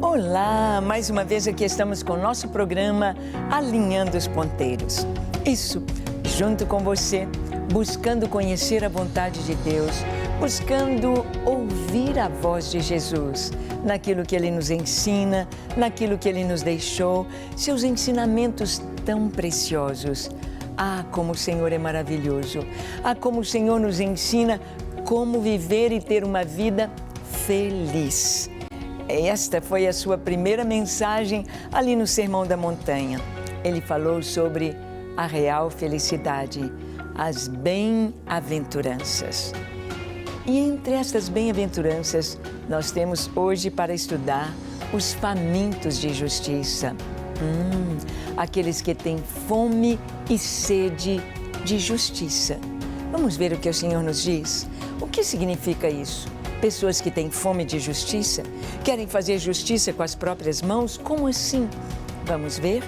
Olá, mais uma vez aqui estamos com o nosso programa Alinhando os Ponteiros. Isso, junto com você, buscando conhecer a vontade de Deus, buscando ouvir a voz de Jesus, naquilo que Ele nos ensina, naquilo que Ele nos deixou, seus ensinamentos tão preciosos. Ah, como o Senhor é maravilhoso! Ah, como o Senhor nos ensina como viver e ter uma vida feliz. Esta foi a sua primeira mensagem ali no Sermão da Montanha. Ele falou sobre a real felicidade, as bem-aventuranças. E entre estas bem-aventuranças, nós temos hoje para estudar os famintos de justiça. Aqueles que têm fome e sede de justiça. Vamos ver o que o Senhor nos diz? O que significa isso? Pessoas que têm fome de justiça, querem fazer justiça com as próprias mãos? Como assim? Vamos ver?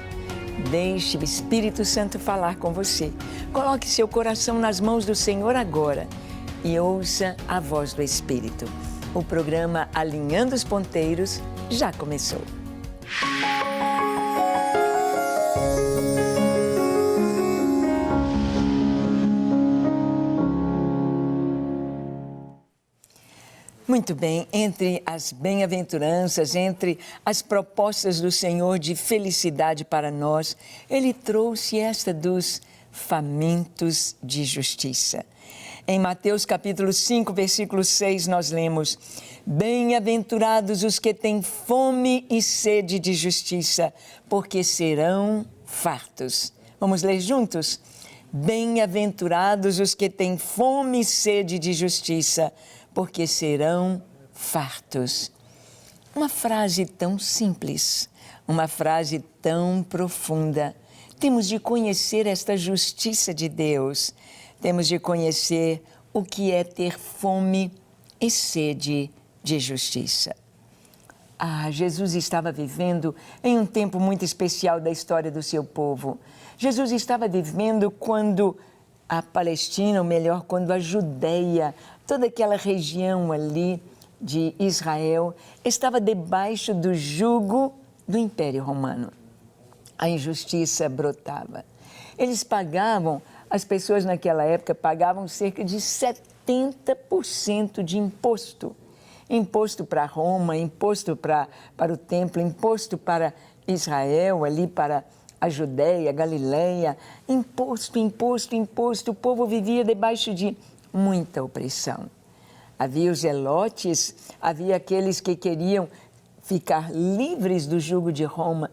Deixe o Espírito Santo falar com você. Coloque seu coração nas mãos do Senhor agora e ouça a voz do Espírito. O programa Alinhando os Ponteiros já começou. Muito bem, entre as bem-aventuranças, entre as propostas do Senhor de felicidade para nós, Ele trouxe esta dos famintos de justiça. Em Mateus capítulo 5, versículo 6, nós lemos: Bem-aventurados os que têm fome e sede de justiça, porque serão fartos. Vamos ler juntos? Bem-aventurados os que têm fome e sede de justiça, porque serão fartos. Uma frase tão simples, uma frase tão profunda. Temos de conhecer esta justiça de Deus, temos de conhecer o que é ter fome e sede de justiça. Jesus estava vivendo em um tempo muito especial da história do seu povo. Jesus estava vivendo quando a Palestina, ou melhor, quando a Judéia, toda aquela região ali de Israel, estava debaixo do jugo do Império Romano. A injustiça brotava. Eles pagavam, as pessoas naquela época pagavam cerca de 70% de imposto. Imposto para Roma, imposto para o templo, imposto para Israel, ali para a Judéia, Galileia, imposto. O povo vivia debaixo de muita opressão. Havia os zelotes, havia aqueles que queriam ficar livres do jugo de Roma,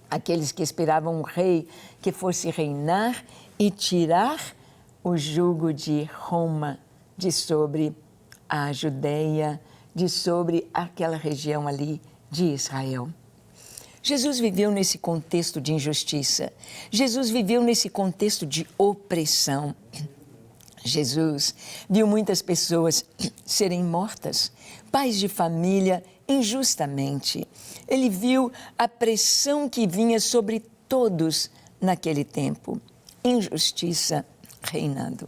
aqueles que esperavam um rei que fosse reinar e tirar o jugo de Roma de sobre a Judéia, de sobre aquela região ali de Israel. Jesus viveu nesse contexto de injustiça. Jesus viveu nesse contexto de opressão. Jesus viu muitas pessoas serem mortas, pais de família injustamente. Ele viu a pressão que vinha sobre todos naquele tempo. Injustiça reinando.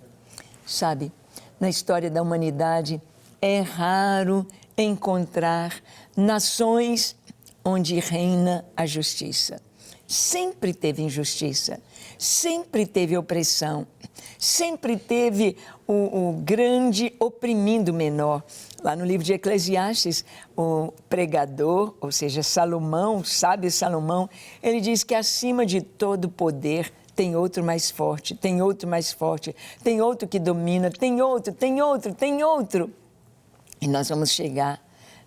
Sabe, na história da humanidade é raro encontrar nações onde reina a justiça. Sempre teve injustiça, sempre teve opressão, sempre teve o grande oprimindo o menor. Lá no livro de Eclesiastes, o pregador, ou seja, Salomão, o sábio Salomão, ele diz que acima de todo poder tem outro mais forte, tem outro mais forte, tem outro que domina, tem outro. E nós vamos chegar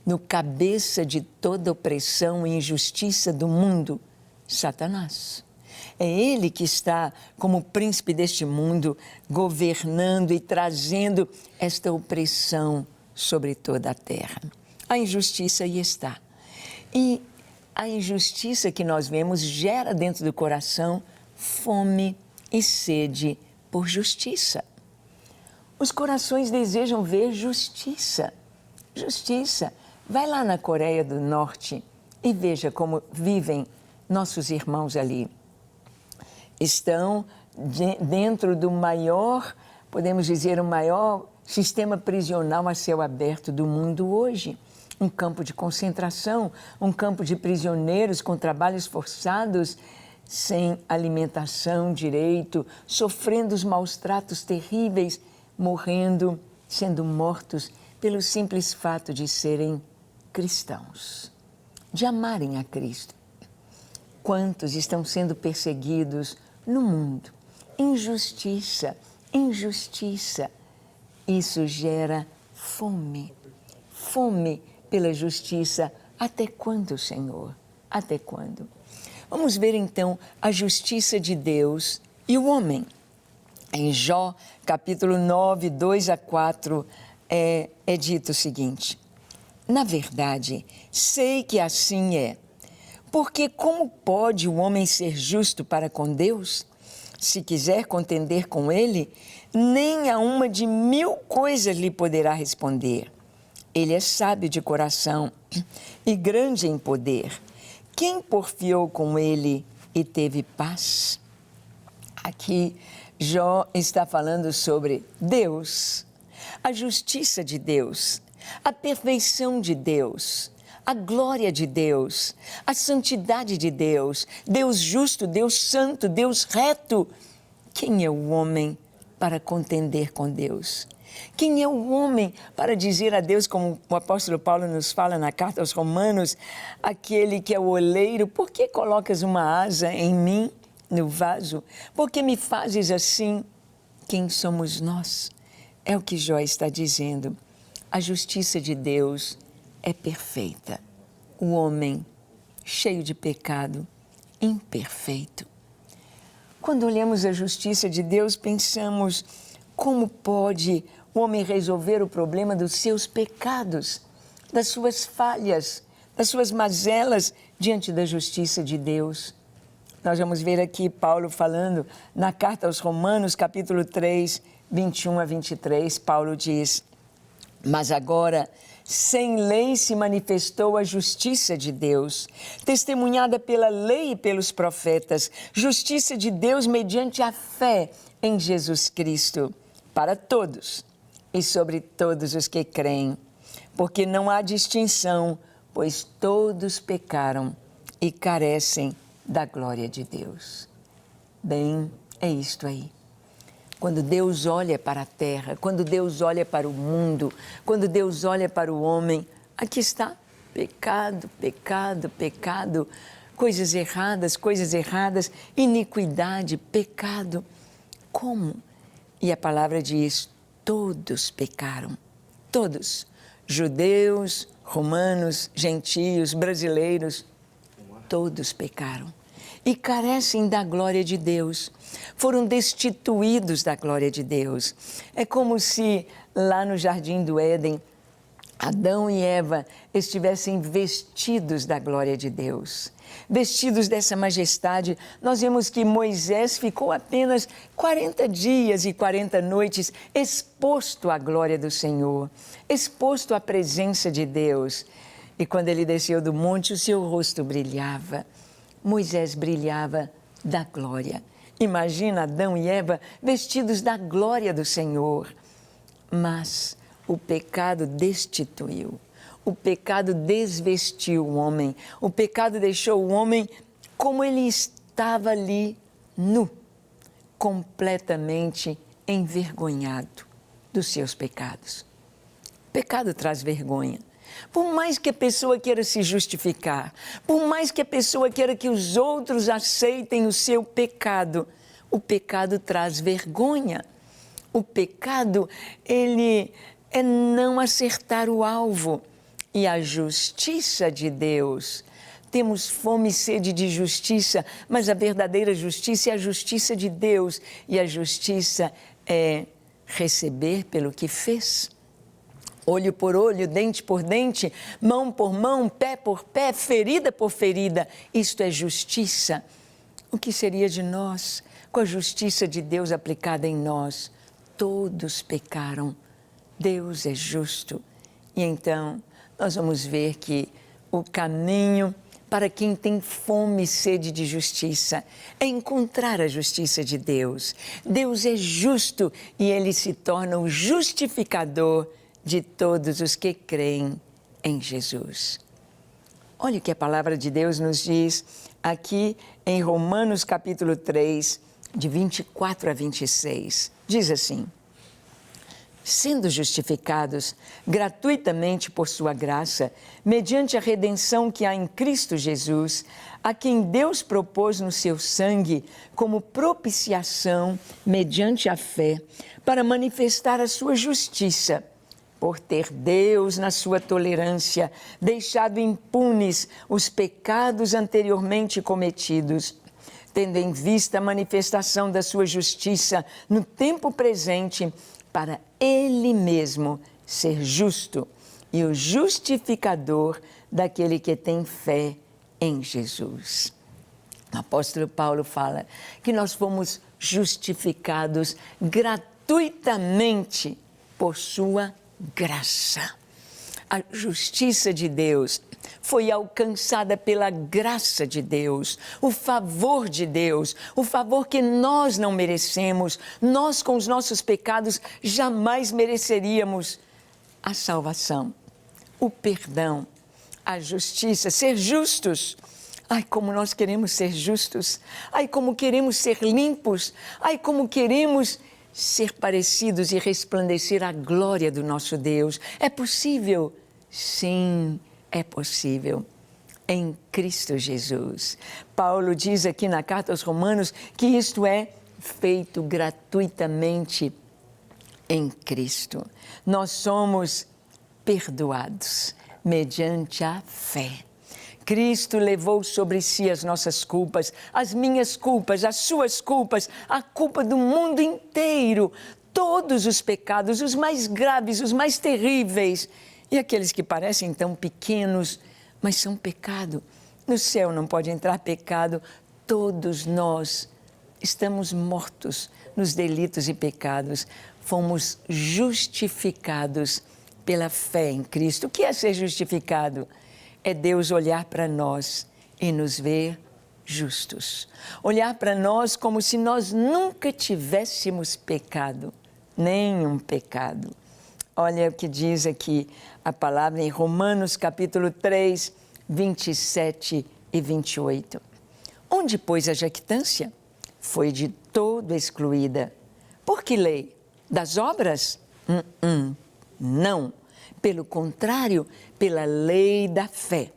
no cabeça de toda opressão e injustiça do mundo, Satanás. É ele que está como príncipe deste mundo, governando e trazendo esta opressão sobre toda a terra. A injustiça aí está. E a injustiça que nós vemos gera dentro do coração fome e sede por justiça. Os corações desejam ver justiça. Justiça. Vai lá na Coreia do Norte e veja como vivem nossos irmãos ali. Estão dentro do maior, podemos dizer, o maior sistema prisional a céu aberto do mundo hoje. um campo de concentração, um campo de prisioneiros com trabalhos forçados, sem alimentação direito, sofrendo os maus tratos terríveis, morrendo, sendo mortos pelo simples fato de serem cristãos, de amarem a Cristo. Quantos estão sendo perseguidos no mundo? Injustiça, injustiça. Isso gera fome, fome pela justiça. Até quando, Senhor? Até quando? Vamos ver então a justiça de Deus e o homem. Em Jó, capítulo 9, 2 a 4, é dito o seguinte: na verdade, sei que assim é, porque como pode o homem ser justo para com Deus? Se quiser contender com ele, nem a uma de 1000 coisas lhe poderá responder. Ele é sábio de coração e grande em poder. Quem porfiou com ele e teve paz? Aqui, Jó está falando sobre Deus, a justiça de Deus, a perfeição de Deus, a glória de Deus, a santidade de Deus, Deus justo, Deus santo, Deus reto. Quem é o homem para contender com Deus? Quem é o homem para dizer a Deus, como o apóstolo Paulo nos fala na carta aos Romanos, aquele que é o oleiro, por que colocas uma asa em mim, no vaso? Por que me fazes assim? Quem somos nós? É o que Jó está dizendo. A justiça de Deus é perfeita. O homem, cheio de pecado, imperfeito. Quando olhamos a justiça de Deus, pensamos: como pode o homem resolver o problema dos seus pecados, das suas falhas, das suas mazelas diante da justiça de Deus? Nós vamos ver aqui Paulo falando na carta aos Romanos, capítulo 3, 21 a 23, Paulo diz: mas agora, sem lei se manifestou a justiça de Deus, testemunhada pela lei e pelos profetas, justiça de Deus mediante a fé em Jesus Cristo, para todos e sobre todos os que creem, porque não há distinção, pois todos pecaram e carecem da glória de Deus. Bem, é isto aí. Quando Deus olha para a terra, quando Deus olha para o mundo, quando Deus olha para o homem, aqui está: pecado, pecado, pecado, coisas erradas, iniquidade, pecado. Como? E a palavra diz: todos pecaram, todos, judeus, romanos, gentios, brasileiros, todos pecaram e carecem da glória de Deus, foram destituídos da glória de Deus. É como se lá no Jardim do Éden, Adão e Eva estivessem vestidos da glória de Deus, vestidos dessa majestade. Nós vemos que Moisés ficou apenas 40 dias e 40 noites exposto à glória do Senhor, exposto à presença de Deus. E quando ele desceu do monte, o seu rosto brilhava. Moisés brilhava da glória. Imagina Adão e Eva vestidos da glória do Senhor. Mas o pecado destituiu, o pecado desvestiu o homem, o pecado deixou o homem como ele estava ali, nu, completamente envergonhado dos seus pecados. O pecado traz vergonha. Por mais que a pessoa queira se justificar, por mais que a pessoa queira que os outros aceitem o seu pecado, o pecado traz vergonha. O pecado, ele é não acertar o alvo. E a justiça de Deus, temos fome e sede de justiça, mas a verdadeira justiça é a justiça de Deus. E a justiça é receber pelo que fez. Olho por olho, dente por dente, mão por mão, pé por pé, ferida por ferida. Isto é justiça. O que seria de nós com a justiça de Deus aplicada em nós? Todos pecaram. Deus é justo. E então, nós vamos ver que o caminho para quem tem fome e sede de justiça é encontrar a justiça de Deus. Deus é justo e Ele se torna o justificador de todos os que creem em Jesus. Olha o que a palavra de Deus nos diz aqui em Romanos capítulo 3, de 24 a 26. Diz assim: sendo justificados gratuitamente por sua graça, mediante a redenção que há em Cristo Jesus, a quem Deus propôs no seu sangue como propiciação mediante a fé, para manifestar a sua justiça, por ter Deus, na sua tolerância, deixado impunes os pecados anteriormente cometidos, tendo em vista a manifestação da sua justiça no tempo presente, para Ele mesmo ser justo e o justificador daquele que tem fé em Jesus. O apóstolo Paulo fala que nós fomos justificados gratuitamente por sua graça. A justiça de Deus foi alcançada pela graça de Deus, o favor de Deus, o favor que nós não merecemos, nós com os nossos pecados jamais mereceríamos. A salvação, o perdão, a justiça, ser justos. Ai, como nós queremos ser justos, ai, como queremos ser limpos, ai, como queremos ser parecidos e resplandecer a glória do nosso Deus. É possível? Sim, é possível. Em Cristo Jesus. Paulo diz aqui na carta aos Romanos que isto é feito gratuitamente em Cristo. Nós somos perdoados mediante a fé. Cristo levou sobre si as nossas culpas, as minhas culpas, as suas culpas, a culpa do mundo inteiro, todos os pecados, os mais graves, os mais terríveis, e aqueles que parecem tão pequenos, mas são pecado. No céu não pode entrar pecado, todos nós estamos mortos nos delitos e pecados, fomos justificados pela fé em Cristo. O que é ser justificado? É Deus olhar para nós e nos ver justos. Olhar para nós como se nós nunca tivéssemos pecado, nenhum pecado. Olha o que diz aqui a palavra em Romanos capítulo 3, 27 e 28. Onde, pois, a jactância? Foi de todo excluída. Por que lei? Das obras? Não. Pelo contrário, pela lei da fé.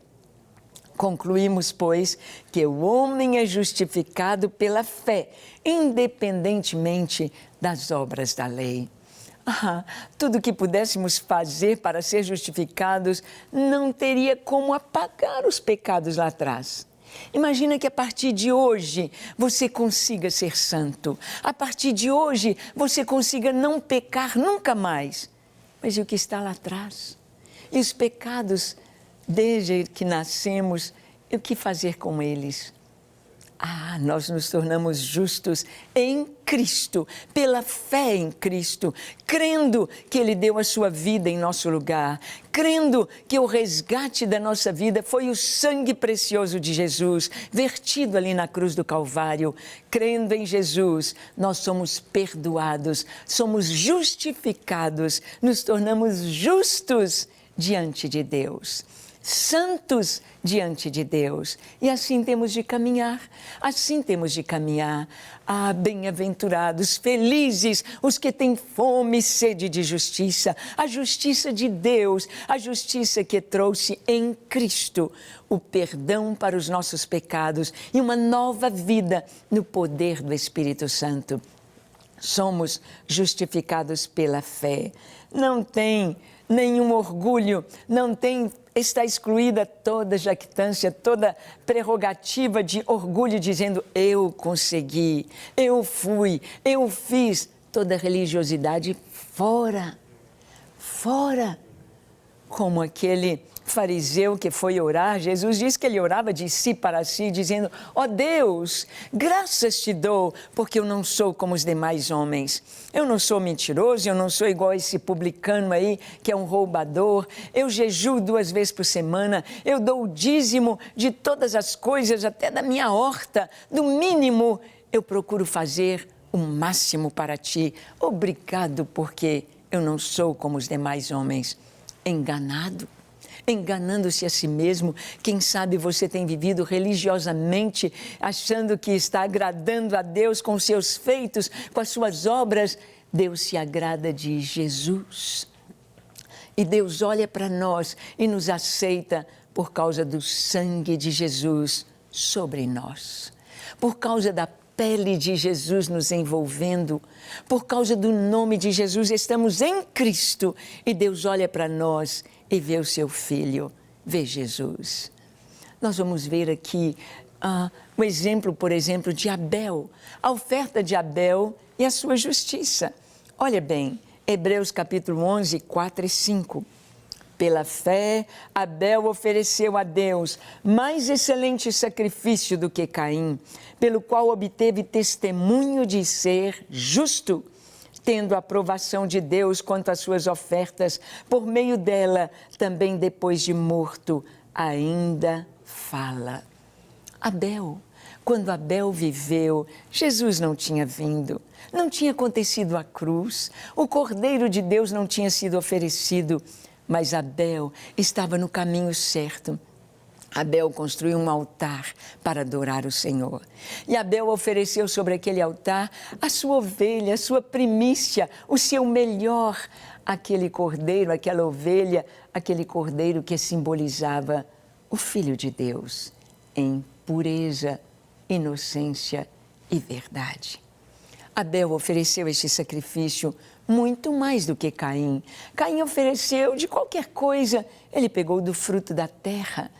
Concluímos, pois, que o homem é justificado pela fé, independentemente das obras da lei. Tudo que pudéssemos fazer para ser justificados não teria como apagar os pecados lá atrás. Imagina que a partir de hoje você consiga ser santo. A partir de hoje você consiga não pecar nunca mais. Mas e o que está lá atrás? E os pecados, desde que nascemos, e o que fazer com eles? Nós nos tornamos justos em Cristo, pela fé em Cristo, crendo que Ele deu a sua vida em nosso lugar, crendo que o resgate da nossa vida foi o sangue precioso de Jesus, vertido ali na cruz do Calvário. Crendo em Jesus, nós somos perdoados, somos justificados, nos tornamos justos diante de Deus. Santos diante de Deus. E assim temos de caminhar, bem-aventurados, felizes os que têm fome e sede de justiça, a justiça de Deus, a justiça que trouxe em Cristo o perdão para os nossos pecados e uma nova vida no poder do Espírito Santo. Somos justificados pela fé. Não tem nenhum orgulho, está excluída toda jactância, toda prerrogativa de orgulho, dizendo eu consegui, eu fui, eu fiz. Toda religiosidade fora, como aquele fariseu que foi orar. Jesus diz que ele orava de si para si, dizendo: ó Deus, graças te dou, porque eu não sou como os demais homens. Eu não sou mentiroso, eu não sou igual esse publicano aí, que é um roubador. Eu jejuo 2 vezes por semana, eu dou o dízimo de todas as coisas, até da minha horta. Do mínimo, eu procuro fazer o máximo para ti. Obrigado, porque eu não sou como os demais homens. Enganado. enganando-se a si mesmo. Quem sabe você tem vivido religiosamente, achando que está agradando a Deus com os seus feitos, com as suas obras. Deus se agrada de Jesus. E Deus olha para nós e nos aceita por causa do sangue de Jesus sobre nós. Por causa da pele de Jesus nos envolvendo, por causa do nome de Jesus, estamos em Cristo e Deus olha para nós e vê o seu Filho, vê Jesus. Nós vamos ver aqui o exemplo, por exemplo, de Abel, a oferta de Abel e a sua justiça. Olha bem, Hebreus capítulo 11, 4 e 5. Pela fé, Abel ofereceu a Deus mais excelente sacrifício do que Caim, pelo qual obteve testemunho de ser justo, tendo a aprovação de Deus quanto às suas ofertas, por meio dela, também depois de morto, ainda fala. Abel, quando Abel viveu, Jesus não tinha vindo, não tinha acontecido a cruz, o Cordeiro de Deus não tinha sido oferecido, mas Abel estava no caminho certo. Abel construiu um altar para adorar o Senhor. E Abel ofereceu sobre aquele altar a sua ovelha, a sua primícia, o seu melhor, aquele cordeiro, aquela ovelha, aquele cordeiro que simbolizava o Filho de Deus, em pureza, inocência e verdade. Abel ofereceu este sacrifício muito mais do que Caim. Caim ofereceu de qualquer coisa, ele pegou do fruto da terra.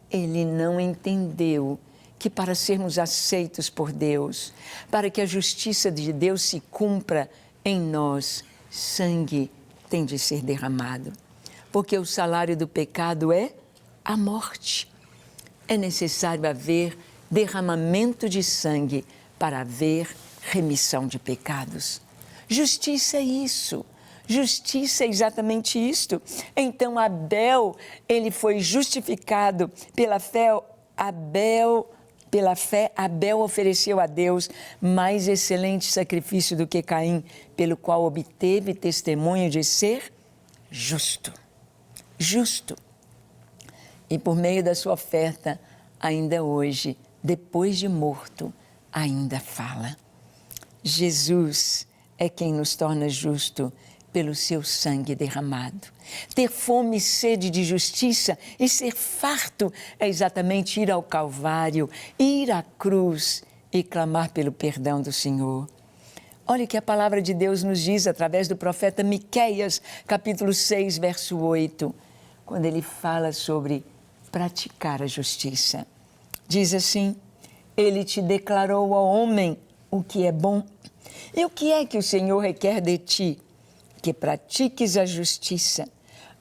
Ele não entendeu que para sermos aceitos por Deus, para que a justiça de Deus se cumpra em nós, sangue tem de ser derramado. Porque o salário do pecado é a morte. É necessário haver derramamento de sangue para haver remissão de pecados. Justiça é isso. Justiça é exatamente isto. Então Abel, ele foi justificado pela fé. Abel ofereceu a Deus mais excelente sacrifício do que Caim, pelo qual obteve testemunho de ser justo. Justo. E por meio da sua oferta, ainda hoje, depois de morto, ainda fala. Jesus é quem nos torna justo pelo seu sangue derramado. Ter fome e sede de justiça e ser farto é exatamente ir ao Calvário, ir à cruz e clamar pelo perdão do Senhor. Olha o que a palavra de Deus nos diz através do profeta Miqueias, capítulo 6, verso 8, quando ele fala sobre praticar a justiça. Diz assim: Ele te declarou ao homem o que é bom. E o que é que o Senhor requer de ti? Que pratiques a justiça,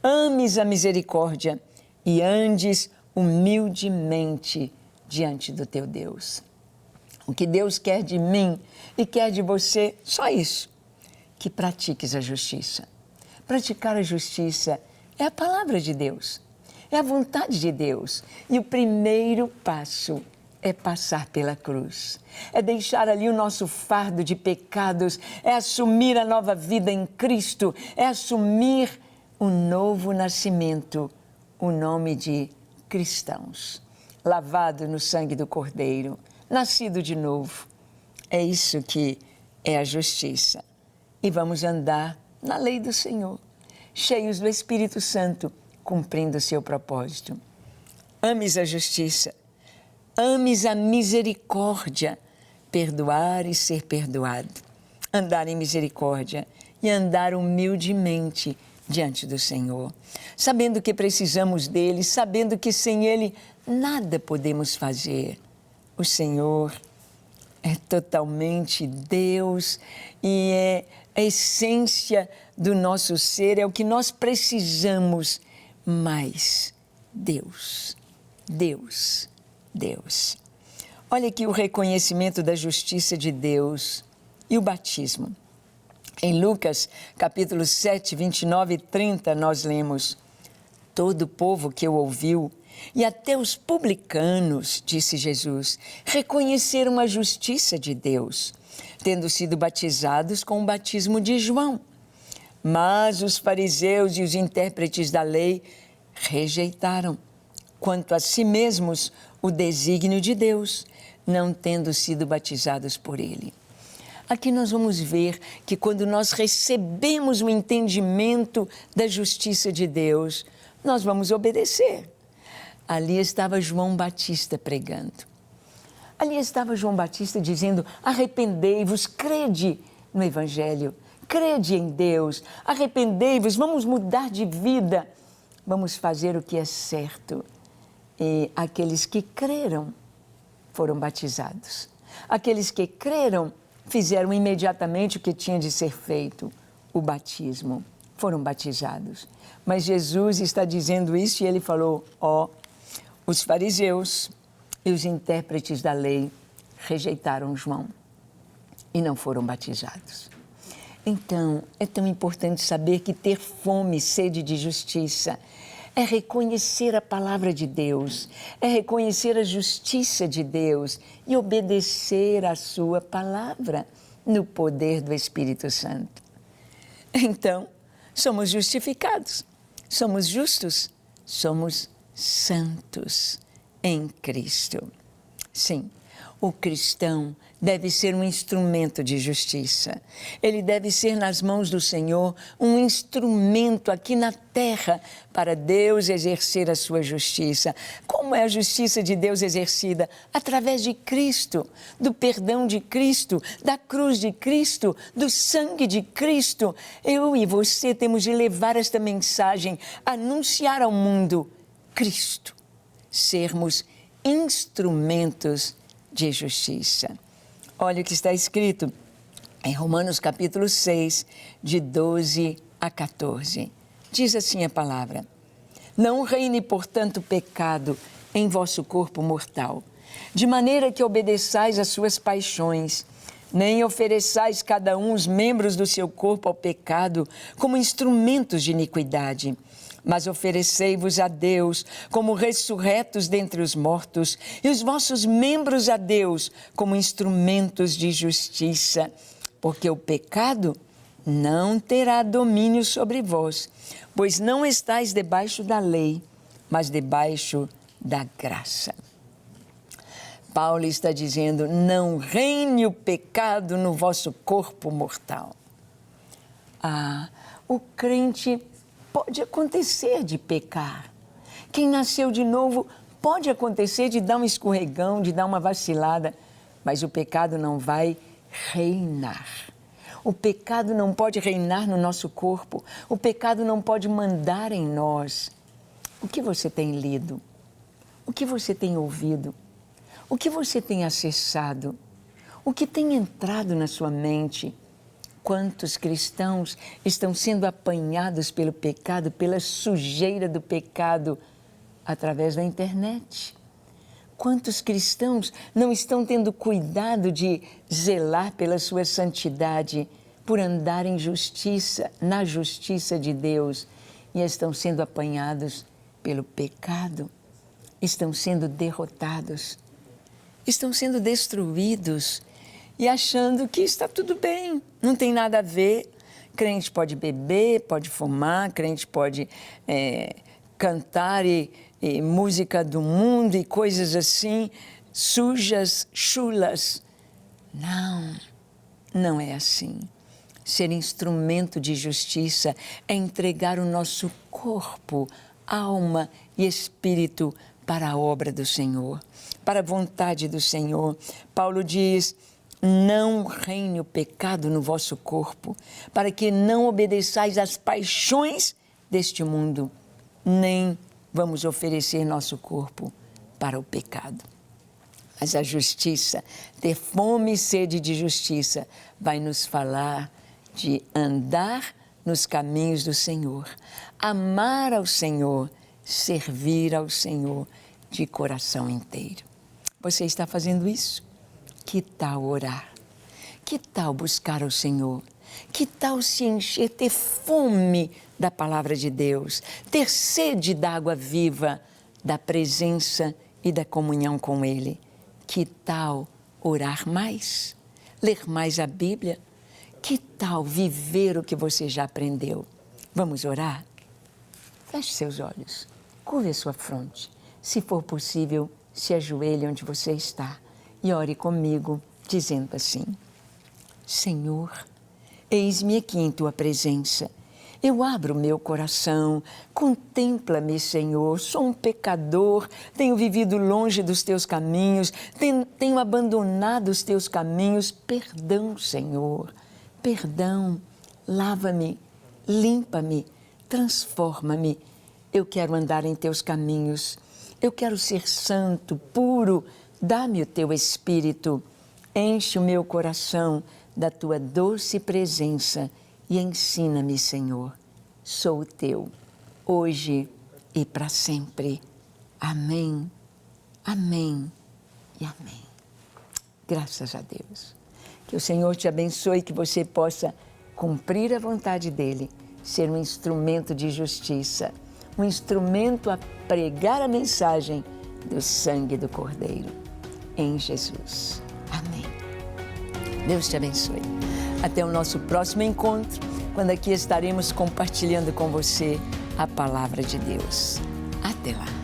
ames a misericórdia e andes humildemente diante do teu Deus. O que Deus quer de mim e quer de você, só isso, que pratiques a justiça. Praticar a justiça é a palavra de Deus, é a vontade de Deus. E o primeiro passo é passar pela cruz, é deixar ali o nosso fardo de pecados, é assumir a nova vida em Cristo, é assumir o novo nascimento, o nome de cristãos, lavado no sangue do Cordeiro, nascido de novo. É isso que é a justiça. E vamos andar na lei do Senhor, cheios do Espírito Santo, cumprindo o seu propósito. Ames a justiça. Ames a misericórdia, perdoar e ser perdoado, andar em misericórdia e andar humildemente diante do Senhor, sabendo que precisamos dele, sabendo que sem ele nada podemos fazer. O Senhor é totalmente Deus e é a essência do nosso ser, é o que nós precisamos, mas Deus. Olha aqui o reconhecimento da justiça de Deus e o batismo. Em Lucas, capítulo 7, 29 e 30, nós lemos: Todo o povo que o ouviu, e até os publicanos, disse Jesus, reconheceram a justiça de Deus, tendo sido batizados com o batismo de João. Mas os fariseus e os intérpretes da lei rejeitaram, quanto a si mesmos, o desígnio de Deus, não tendo sido batizados por ele. Aqui nós vamos ver que quando nós recebemos o entendimento da justiça de Deus, nós vamos obedecer. Ali estava João Batista pregando. Ali estava João Batista dizendo: arrependei-vos, crede no Evangelho, crede em Deus, arrependei-vos, vamos mudar de vida, vamos fazer o que é certo. E aqueles que creram foram batizados. Aqueles que creram fizeram imediatamente o que tinha de ser feito, o batismo. Foram batizados. Mas Jesus está dizendo isso e ele falou: os fariseus e os intérpretes da lei rejeitaram João e não foram batizados. Então, é tão importante saber que ter fome e sede de justiça é reconhecer a palavra de Deus, é reconhecer a justiça de Deus e obedecer à sua palavra no poder do Espírito Santo. Então, somos justificados, somos justos, somos santos em Cristo. Sim, o cristão deve ser um instrumento de justiça. Ele deve ser nas mãos do Senhor um instrumento aqui na terra para Deus exercer a sua justiça. Como é a justiça de Deus exercida? Através de Cristo, do perdão de Cristo, da cruz de Cristo, do sangue de Cristo. Eu e você temos de levar esta mensagem, anunciar ao mundo Cristo, sermos instrumentos de justiça. Olha o que está escrito em Romanos capítulo 6, de 12 a 14. Diz assim a palavra: não reine, portanto, o pecado em vosso corpo mortal, de maneira que obedeçais às suas paixões, nem ofereçais cada um os membros do seu corpo ao pecado como instrumentos de iniquidade, mas oferecei-vos a Deus como ressurretos dentre os mortos e os vossos membros a Deus como instrumentos de justiça, porque o pecado não terá domínio sobre vós, pois não estáis debaixo da lei, mas debaixo da graça. Paulo está dizendo: não reine o pecado no vosso corpo mortal. O crente pode acontecer de pecar. Quem nasceu de novo pode acontecer de dar um escorregão, de dar uma vacilada, mas o pecado não vai reinar. O pecado não pode reinar no nosso corpo. O pecado não pode mandar em nós. O que você tem lido? O que você tem ouvido? O que você tem acessado? O que tem entrado na sua mente? Quantos cristãos estão sendo apanhados pelo pecado, pela sujeira do pecado, através da internet? Quantos cristãos não estão tendo cuidado de zelar pela sua santidade, por andar em justiça, na justiça de Deus, e estão sendo apanhados pelo pecado, estão sendo derrotados, estão sendo destruídos, e achando que está tudo bem, não tem nada a ver. Crente pode beber, pode fumar, crente pode cantar e música do mundo e coisas assim, sujas, chulas. Não, não é assim. Ser instrumento de justiça é entregar o nosso corpo, alma e espírito para a obra do Senhor, para a vontade do Senhor. Paulo diz: não reine o pecado no vosso corpo, para que não obedeçais às paixões deste mundo, nem vamos oferecer nosso corpo para o pecado. Mas a justiça, ter fome e sede de justiça, vai nos falar de andar nos caminhos do Senhor, amar ao Senhor, servir ao Senhor de coração inteiro. Você está fazendo isso? Que tal orar? Que tal buscar ao Senhor? Que tal se encher, ter fome da palavra de Deus, ter sede da água viva, da presença e da comunhão com Ele? Que tal orar mais? Ler mais a Bíblia? Que tal viver o que você já aprendeu? Vamos orar? Feche seus olhos. curve a sua fronte. Se for possível, se ajoelhe onde você está e ore comigo, dizendo assim: Senhor, eis-me aqui em Tua presença. Eu abro meu coração, contempla-me, Senhor. Sou um pecador, tenho vivido longe dos Teus caminhos, tenho abandonado os Teus caminhos. Perdão, Senhor, perdão. Lava-me, limpa-me, transforma-me. Eu quero andar em Teus caminhos. Eu quero ser santo, puro. Dá-me o Teu Espírito. Enche o meu coração da Tua doce presença e ensina-me, Senhor. Sou Teu, hoje e para sempre. Amém, amém e amém. Graças a Deus. Que o Senhor te abençoe e que você possa cumprir a vontade dEle, ser um instrumento de justiça, um instrumento a pregar a mensagem do sangue do Cordeiro. Em Jesus. Amém. Deus te abençoe. Até o nosso próximo encontro, quando aqui estaremos compartilhando com você a palavra de Deus. Até lá.